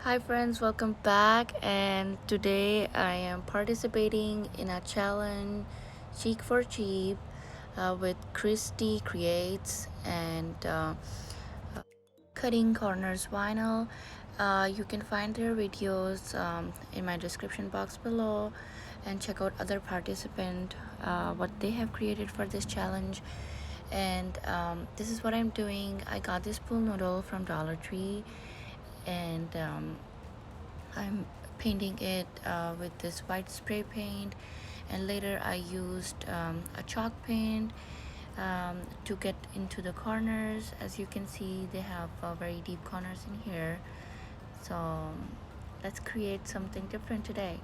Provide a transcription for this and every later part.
Hi friends, welcome back, and today I am participating in a challenge Chic for Cheap with Christi Creates and Cutting Corners Vinyl. You can find their videos in my description box below and check out other participants what they have created for this challenge. And this is what I'm doing. I got this pool noodle from Dollar Tree, and I'm painting it with this white spray paint, and later I used a chalk paint to get into the corners. As you can see, they have very deep corners in here, so let's create something different today.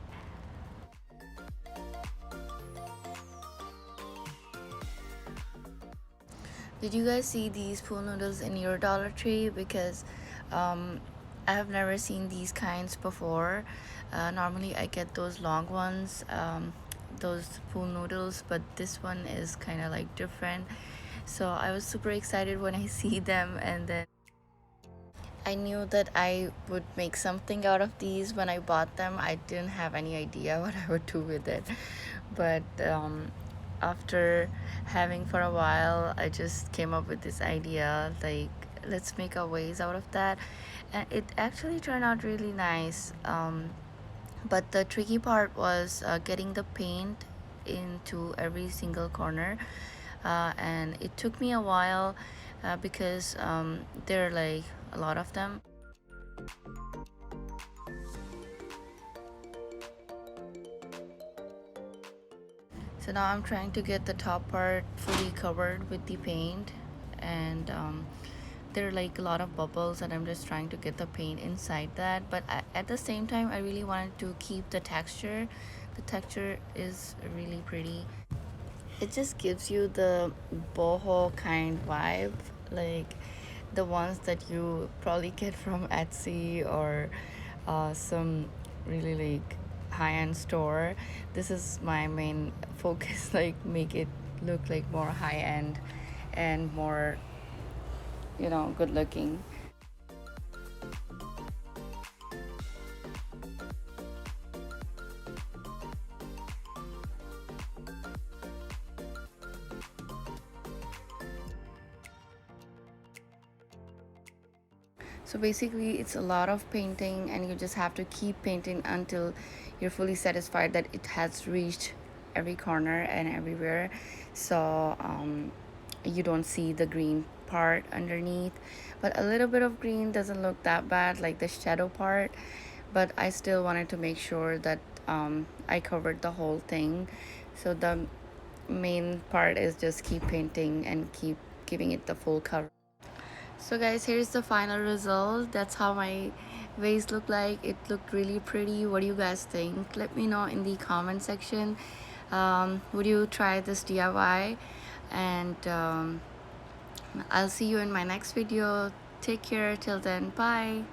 Did you guys see these pool noodles in your Dollar Tree? Because um, I have never seen these kinds before. Normally I get those long ones, those pool noodles, but this one is kind of like different. So I was super excited when I see them, and then I knew that I would make something out of these when I bought them. I didn't have any idea what I would do with it, but after having for a while, I just came up with this idea, like, let's make a vase out of that, and it actually turned out really nice. But the tricky part was getting the paint into every single corner, and it took me a while because there are like a lot of them. So now I'm trying to get the top part fully covered with the paint, and there are like a lot of bubbles, and I'm just trying to get the paint inside that. But at the same time, I really wanted to keep the texture. The texture is really pretty. It just gives you the boho kind vibe, like the ones that you probably get from Etsy or some really like high-end store. This is my main focus, like make it look like more high-end and more, good looking. So basically, it's a lot of painting, and you just have to keep painting until you're fully satisfied that it has reached every corner and everywhere. So you don't see the green part underneath, but a little bit of green doesn't look that bad, like the shadow part. But I still wanted to make sure that I covered the whole thing. So the main part is just keep painting and keep giving it the full cover. So guys, here's the final result. That's how my vase looked like. It looked really pretty. What do you guys think? Let me know in the comment section. Would you try this DIY? And I'll see you in my next video. Take care. Till then, bye.